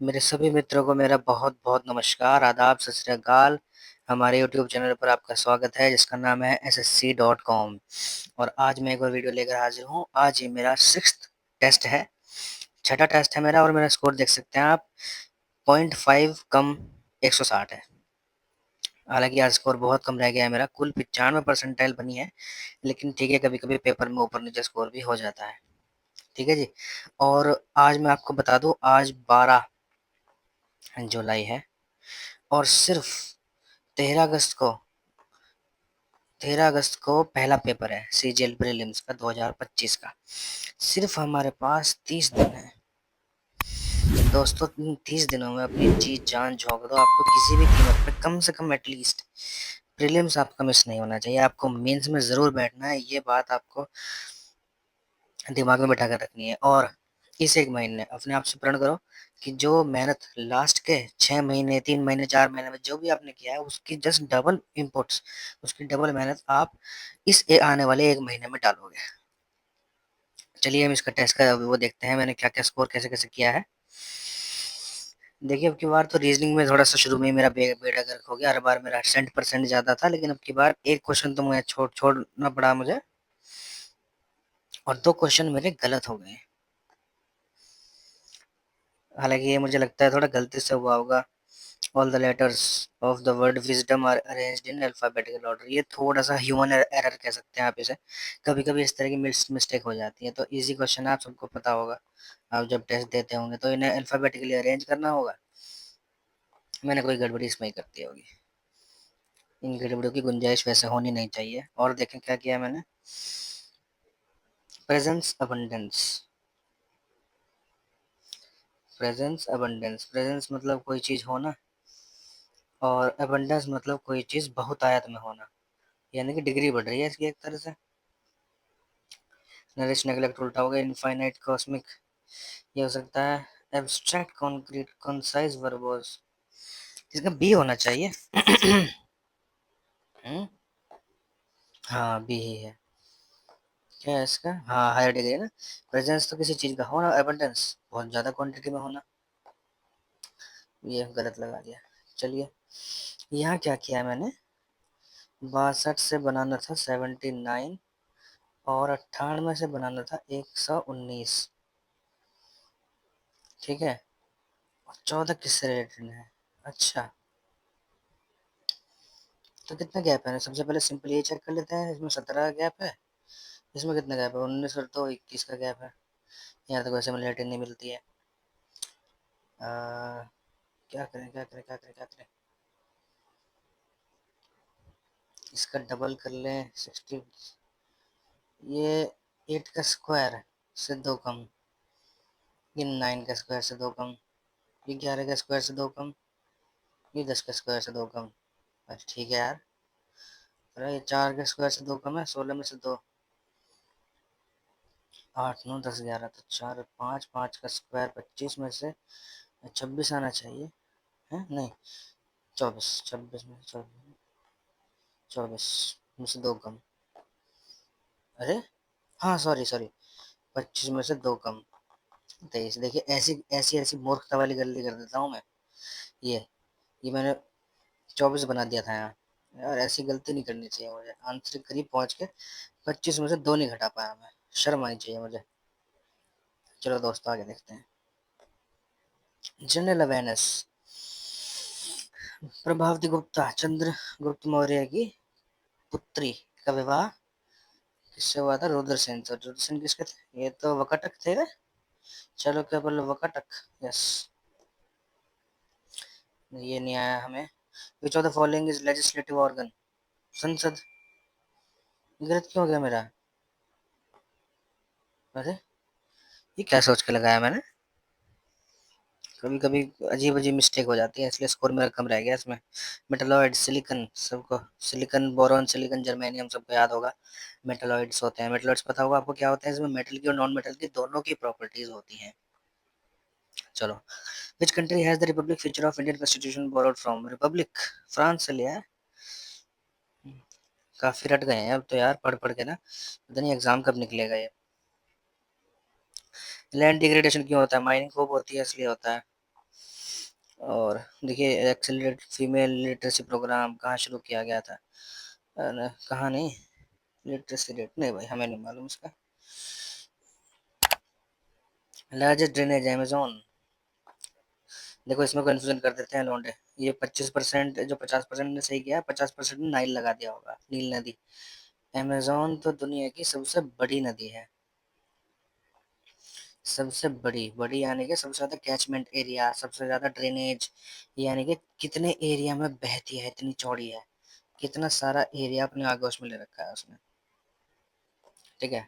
मेरे सभी मित्रों को मेरा बहुत-बहुत नमस्कार, आदाब, सत श्री अकाल। हमारे यूट्यूब चैनल पर आपका स्वागत है जिसका नाम है SSC.com और आज मैं एक और वीडियो लेकर हाजिर हूँ। आज ये मेरा 6th टेस्ट है, छठा टेस्ट है मेरा और मेरा स्कोर देख सकते हैं आप 0.5 कम 160 है। हालाँकि आज स्कोर बहुत कम रह गया है मेरा, कुल 95 परसेंटाइल बनी है, लेकिन ठीक है कभी-कभी पेपर में ऊपर-नीचे स्कोर भी हो जाता है। ठीक है जी? और आज मैं आपको बता दूँ आज 12 जुलाई है और सिर्फ 13 अगस्त को 13 अगस्त को पहला पेपर है सीजीएल प्रीलिम्स का 2025 का। सिर्फ हमारे पास 30 दिन है दोस्तों। इन 30 दिनों में अपनी जी जान झोंक दो। आपको किसी भी कीमत पे कम से कम एटलीस्ट प्रीलिम्स आपका मिस नहीं होना चाहिए। आपको मेंस में ज़रूर बैठना है, ये बात आपको दिमाग में बैठा कर रखनी है। और इस एक महीने अपने आप से प्रण करो कि जो मेहनत लास्ट के 6 महीने 3 महीने 4 महीने में जो भी आपने किया है उसकी जस्ट डबल इनपुट्स, उसकी डबल मेहनत आप इस आने वाले एक महीने में डालोगे। चलिए हम इसका टेस्ट का वो देखते हैं मैंने क्या क्या स्कोर कैसे कैसे किया है। देखिए अब की बार तो रीजनिंग में थोड़ा सा शुरू में ही मेरा बेड़ा गर्क हो गया। हर बार मेरा 60% ज्यादा था, लेकिन अब की बार एक क्वेश्चन तो मुझे छोड़ना पड़ा मुझे और 2 क्वेश्चन मेरे गलत हो गए। हालांकि ये मुझे लगता है थोड़ा गलती से हुआ होगा। All the letters of the word wisdom are arranged in alphabetical order. ये थोड़ा सा ह्यूमन एरर कह सकते हैं आप इसे। कभी कभी इस तरह की मिस्टेक हो जाती है। तो इजी क्वेश्चन आप सबको पता होगा, आप जब टेस्ट देते होंगे तो इन्हें अल्फाबेटिकली अरेंज करना होगा। मैंने कोई गड़बड़ी इसमें ही कर दी होगी। इन गड़बड़ियों की गुंजाइश वैसे होनी नहीं चाहिए। और देखें क्या किया मैंने। Presence abundance, presence abundance, presence मतलब कोई चीज होना और अबंडेंस मतलब कोई चीज बहुतायत में होना, यानी कि डिग्री बढ़ रही है इसकी एक तरह से। नरिश नेगलेक्ट उल्टा हो गया। इनफाइनाइट कॉस्मिक ये हो सकता है। एब्स्ट्रैक्ट कॉन्क्रीट कंसाइज वर्बोस, इसका बी होना चाहिए। हाँ बी ही है। क्या है इसका? हाँ हायर डिग्री ना। प्रेजेंस तो किसी चीज का होना, एबंडेंस बहुत ज्यादा क्वांटिटी में होना। ये गलत लगा दिया। चलिए यहाँ क्या किया मैंने। 62 से बनाना था 79 और 98 से बनाना था 119। ठीक है, और 14 किससे रिलेटेड है? अच्छा, तो कितना गैप है? सबसे पहले सिंपल ये चेक कर लेते हैं। इसमें 17 का गैप है, इसमें कितना गैप है? 19 और तो 21 का गैप है। यहाँ तक वैसे मिलेटिव नहीं मिलती है। क्या करें क्या करें क्या करें क्या करें। इसका डबल कर लें 60। ये 8 का स्क्वायर से 2 कम, ये 9 का स्क्वायर से 2 कम, ये 11 का स्क्वायर से 2 कम, ये 10 का स्क्वायर से 2 कम। अच्छा ठीक है यार। अरे ये 4 के स्क्वायर से 2 कम है, 16 में से 2, 8 9 10 11, तो 4 5, 5 का स्क्वायर 25 में से 26 आना चाहिए है। नहीं 24, 26 में से 24 में से 2 कम। अरे हाँ सॉरी सॉरी, 25 में से 2 कम 23। देखिए ऐसी ऐसी ऐसी मूर्खता वाली गलती कर देता हूँ मैं। ये मैंने 24 बना दिया था यहाँ। यार ऐसी गलती नहीं करनी चाहिए मुझे। आंसर के करीब पहुंच के 25 में से 2 नहीं घटा पाया मैं, शर्म आनी चाहिए मुझे। चलो दोस्तों आगे देखते हैं। General awareness. प्रभावती गुप्ता चंद्रगुप्त मौर्य की पुत्री का विवाह किससे हुआ था? रुद्रसेन से। रुद्रसेन किसके थे? ये तो वकाटक थे वे। चलो क्या बोलो, वकाटक। यस, ये नहीं आया हमें। Which of the following is legislative organ? संसद। गलत क्यों हो गया मेरा? अरे ये क्या सोच के लगाया मैंने। कभी कभी अजीब अजीब मिस्टेक हो जाती है, इसलिए स्कोर मेरा कम रह गया इसमें। मेटलॉइड सिलिकन, सबको सिलिकन बोरॉन सिलिकन जर्मेनियम सबको याद होगा। मेटलॉइड्स होते हैं। मेटलॉइड्स पता होगा आपको क्या होते हैं? इसमें मेटल की और नॉन मेटल की दोनों की प्रॉपर्टीज होती हैं। चलो, which country has the Republic feature of Indian constitution borrowed from? Republic France से लिया है। काफी रट गए हैं अब तो यार, पढ़ पढ़ के ना। पता नहीं एग्जाम कब निकलेगा ये। लैंड डिग्रेडेशन क्यों होता है? माइनिंग खूब होती है इसलिए होता है। और देखिए एक्सेलरेट फीमेल लिटरेसी प्रोग्राम कहाँ शुरू किया गया था? कहाँ नहीं, लिटरेसी रेट नहीं भाई, हमें नहीं मालूम इसका। Largest drainage Amazon. देखो इसमें कंफ्यूजन कर देते हैं लौंडे। ये 25% जो 50% ने सही किया, 50% ने नाइल लगा दिया होगा, नील नदी। अमेजोन तो दुनिया की सबसे बड़ी नदी है, सबसे बड़ी बड़ी यानी कि सबसे ज्यादा कैचमेंट एरिया, सबसे ज्यादा ड्रेनेज, यानी कि कितने एरिया में बहती है, इतनी चौड़ी है, कितना सारा एरिया अपने आगे उसमें ले रखा है उसने। ठीक है।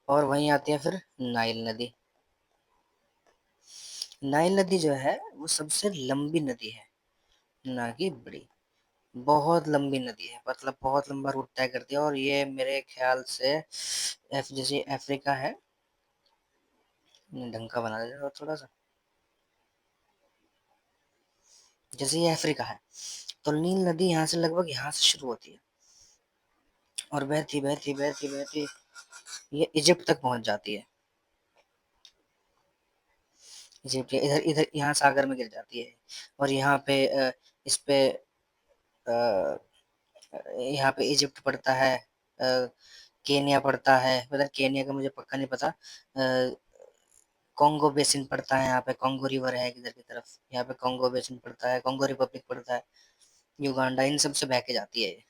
और वहीं आती है फिर नाइल नदी। नाइल नदी जो है वो सबसे लंबी नदी है, ना कि बड़ी। बहुत लंबी नदी है, मतलब बहुत लंबा रूट तय करती है। और ये मेरे ख्याल से जैसे अफ्रीका है, ढंग का बना देगा थोड़ा सा। जैसे ये अफ्रीका है, तो नील नदी यहाँ से लगभग यहाँ से शुरू होती है और बहती बहती बहती बहती ये इजिप्ट तक पहुंच जाती है। इजिप्ट इधर इधर यहाँ सागर में गिर जाती है। और यहाँ पे इस पे अ, यहाँ पे इजिप्ट पड़ता है, केनिया पड़ता है, मतलब केनिया का मुझे पक्का नहीं पता। कॉन्गो बेसिन पड़ता है, यहाँ पे कॉन्गो रिवर है इधर की तरफ, यहाँ पे कॉन्गो बेसिन पड़ता है, कॉन्गो रिपब्लिक पड़ता है, युगांडा, इन सब से बह के जाती है ये।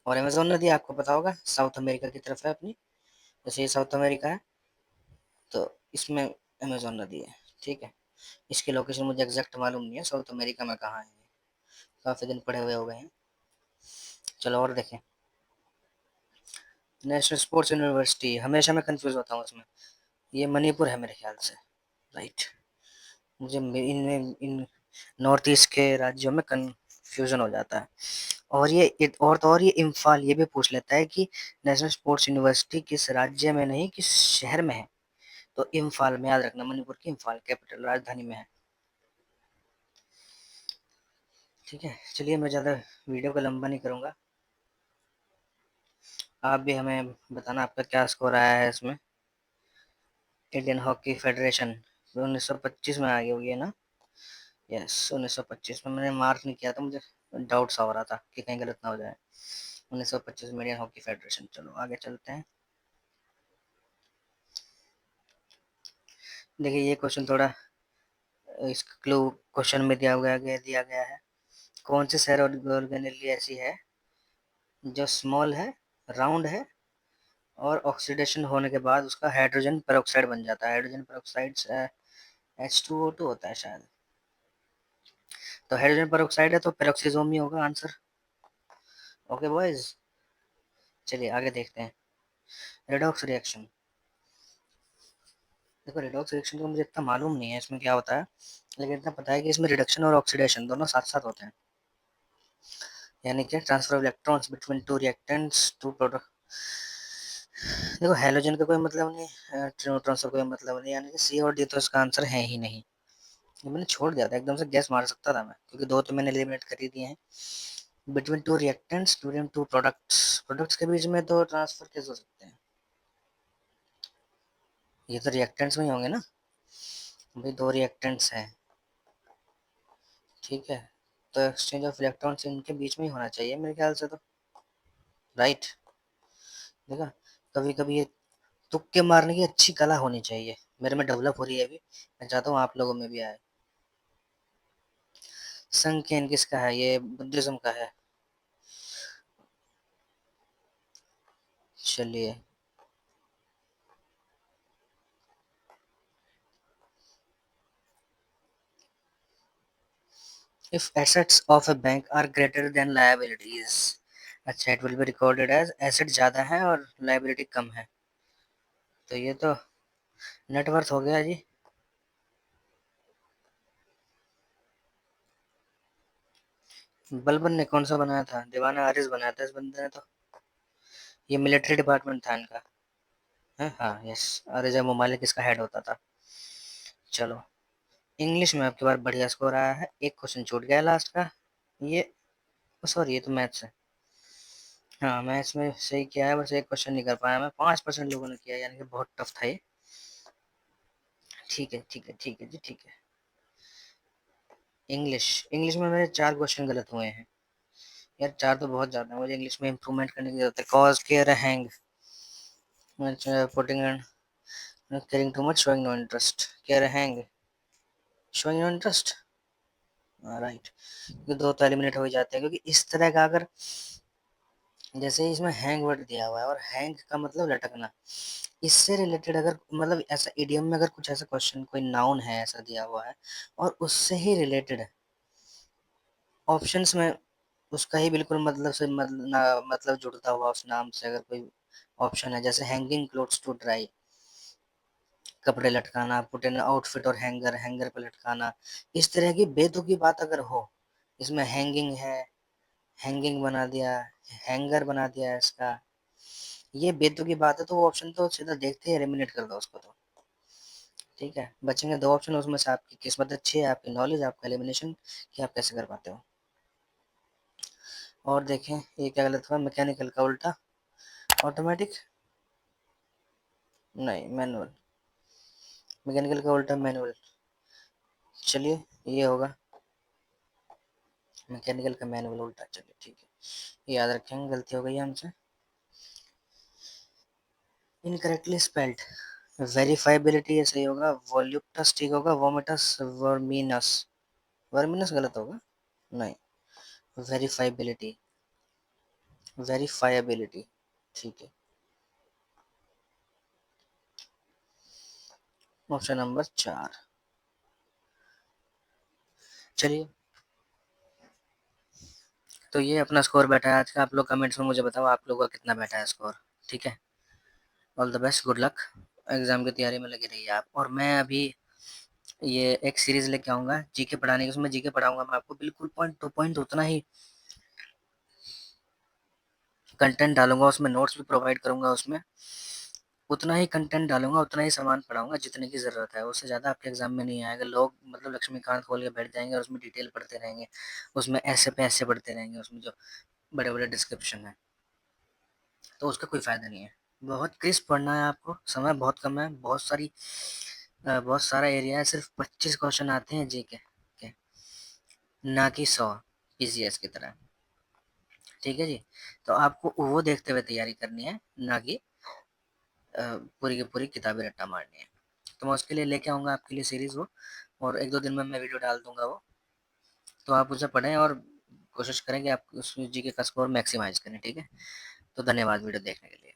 और अमेजोन नदी आपको पता होगा साउथ अमेरिका की तरफ है अपनी, जैसे ये साउथ अमेरिका है, तो इसमें अमेजोन नदी है। ठीक है। इसकी लोकेशन मुझे एग्जैक्ट मालूम नहीं है, साउथ अमेरिका में कहाँ है, काफी दिन पड़े हुए हो गए हैं। चलो और देखें। नेशनल स्पोर्ट्स यूनिवर्सिटी, हमेशा मैं कंफ्यूज होता हूँ उसमें। ये मणिपुर है मेरे ख्याल से। राइट। मुझे इन नॉर्थ ईस्ट के राज्यों में कंफ्यूजन हो जाता है। और और तो और ये इम्फाल ये भी पूछ लेता है कि नेशनल स्पोर्ट्स यूनिवर्सिटी किस राज्य में नहीं, किस शहर में है। तो इम्फाल में, याद रखना, मणिपुर की इम्फाल कैपिटल राजधानी में है। ठीक है, चलिए मैं ज़्यादा वीडियो को लंबा नहीं करूँगा। आप भी हमें बताना आपका क्या स्कोर आया है इसमें। इंडियन हॉकी फेडरेशन 1925 में आ गई होगी है ना? यस, 1925 में। मैंने मार्क नहीं किया था, मुझे डाउट सा हो रहा था कि कहीं गलत ना हो जाए। 1925 में इंडियन हॉकी फेडरेशन। चलो आगे चलते हैं। देखिए ये क्वेश्चन थोड़ा इस क्लू क्वेश्चन में दिया गया है। कौन सी शहर ऑर्गेनेली ऐसी है जो स्मॉल है, राउंड है, और ऑक्सीडेशन होने के बाद उसका हाइड्रोजन पेरोक्साइड बन जाता है। हाइड्रोजन पेरोक्साइड H2O2 होता है शायद। तो हाइड्रोजन पेरोक्साइड है तो पेरोक्सिसोम ही होगा आंसर। ओके बॉयज, चलिए आगे देखते हैं। Redox reaction. देखो रेडॉक्स रिएक्शन का मुझे इतना मालूम नहीं है इसमें क्या होता है, लेकिन इतना पता है कि इसमें रिडक्शन और ऑक्सीडेशन दोनों साथ साथ होते हैं। यानी कि transfer of electrons between two reactants to product. देखो हैलोजन का कोई मतलब नहीं, न्यूट्रॉन्स का कोई मतलब नहीं, यानी कि सी और डी तो इसका आंसर है ही नहीं। ये मैंने छोड़ दिया था, एकदम से गैस मार सकता था मैं, क्योंकि दो तो मैंने एलिमिनेट कर ही दिए हैं। Between two reactants during to products, products के बीच में तो ट्रांसफर कैसे हो सकते हैं? ये तो रिएक्टेंट्स में ही होंगे ना भाई, दो रिएक्टेंट्स हैं। ठीक है, तो एक्सचेंज ऑफ इलेक्ट्रॉन्स इनके बीच में ही होना चाहिए मेरे ख्याल से तो। राइट। देखा, कभी कभी ये तुक्के मारने की अच्छी कला होनी चाहिए, मेरे में डेवलप हो रही है अभी। मैं चाहता हूँ आप लोगों में भी आए। संकेन किसका है? ये बुद्धिज्म का है। चलिए। If assets of a bank are greater than liabilities, अच्छा, it will be recorded as asset ज़्यादा है और liability कम है। तो ये तो नेटवर्थ हो गया जी। बलबन ने कौन सा बनाया था? दीवाना हारिस बनाया था इस बंदे ने तो। ये मिलिट्री डिपार्टमेंट था इनका है। हाँ यस, रिजा ममालिक इसका हेड होता था। चलो, इंग्लिश में आपके बार बढ़िया स्कोर आया है, एक क्वेश्चन छूट गया लास्ट का। ये सॉरी, ये तो मैथ्स है। हाँ मैथ्स में सही किया है, बस एक क्वेश्चन नहीं कर पाया मैं। 5% लोगों ने किया, यानी कि बहुत टफ था ये। ठीक है ठीक है ठीक है जी, ठीक है। इंग्लिश, इंग्लिश में मेरे 4 क्वेश्चन गलत हुए हैं। यार 4 तो बहुत ज़्यादा है, मुझे इंग्लिश में इम्प्रूवमेंट करने की ज़रूरत है। Cause, care, hang, putting and caring too much, showing no interest, care, hang, showing no interest. Right, ये 2 तो एलिमिनेट हो ही जाते हैं, क्योंकि इस तरह का अगर जैसे इसमें हैंग वर्ड दिया हुआ है और हैंग का मतलब लटकना, इससे रिलेटेड अगर मतलब ऐसा इडियम में अगर कुछ ऐसा क्वेश्चन कोई नाउन है ऐसा दिया हुआ है और उससे ही रिलेटेड ऑप्शंस में उसका ही बिल्कुल मतलब से मतलब जुड़ता हुआ उस नाम से अगर कोई ऑप्शन है, जैसे हैंगिंग क्लोथ्स टू ड्राई, कपड़े लटकाना, पुट इन आउटफिट और हैंगर, हैंगर पे लटकाना, इस तरह की बेतुकी बात अगर हो, इसमें हैंगिंग है, हैंगिंग बना दिया, हैंगर बना दिया है इसका, ये बेतुकी बात है, तो वो ऑप्शन तो सीधा देखते ही एलिमिनेट कर दो उसको तो। ठीक है, बचेंगे 2 ऑप्शन, उसमें से आपकी किस्मत अच्छी है, आपकी नॉलेज, आपका एलिमिनेशन कि आप कैसे कर पाते हो। और देखें ये क्या गलत हुआ, मैकेनिकल का उल्टा ऑटोमेटिक, नहीं मैनुअल, मैकेनिकल का उल्टा मैनुअल। चलिए ये होगा मैकेनिकल का मैनुअल उल्टा, चलिए ठीक है, याद रखेंगे, गलती हो गई है हमसे। इनकरेक्टली स्पेल्ड, वेरीफाइबिलिटी ऐसे ही होगा, वॉल्यूप्टस ठीक होगा, वोमिटस वर्मिनस, वर्मिनस गलत होगा, नहीं, वेरीफाइबिलिटी, वेरीफाइबिलिटी ठीक है, ऑप्शन नंबर 4। चलिए, तो ये अपना स्कोर बैठा है आज का, आप लोग कमेंट्स में मुझे बताओ आप लोगों का कितना बैठा है स्कोर। ठीक है, all the best, good luck, exam की तैयारी में लगे रहिए आप। और मैं अभी ये एक सीरीज लेके आऊंगा जीके पढ़ाने की, उसमें जीके पढ़ाऊंगा मैं आपको, बिल्कुल पॉइंट टू पॉइंट उतना ही कंटेंट डालूंगा उसमें, नोट्स भी प्रोवाइड करूंगा उसमें, उतना ही कंटेंट डालूंगा, उतना ही सामान पढ़ाऊंगा जितने की ज़रूरत है, उससे ज़्यादा आपके एग्जाम में नहीं आएगा। लोग मतलब लक्ष्मीकांत खोल के बैठ जाएंगे और उसमें डिटेल पढ़ते रहेंगे, उसमें ऐसे पे ऐसे पढ़ते रहेंगे, उसमें जो बड़े बड़े डिस्क्रिप्शन है, तो उसका कोई फ़ायदा नहीं है। बहुत क्रिस्प पढ़ना है आपको, समय बहुत कम है, बहुत सारा एरिया है, सिर्फ 25 क्वेश्चन आते हैं जी के, ना कि 100 पीसीएस की तरह। ठीक है जी, तो आपको वो देखते हुए तैयारी करनी है, ना कि पूरी की पूरी किताबें रट्टा मारनी है। तो मैं उसके लिए लेके आऊँगा आपके लिए सीरीज़ वो, और 1-2 दिन में मैं वीडियो डाल दूँगा वो, तो आप उसे पढ़ें और कोशिश करें कि आप उस जी के का स्कोर मैक्सिमाइज़ करें, ठीक है? तो धन्यवाद वीडियो देखने के लिए।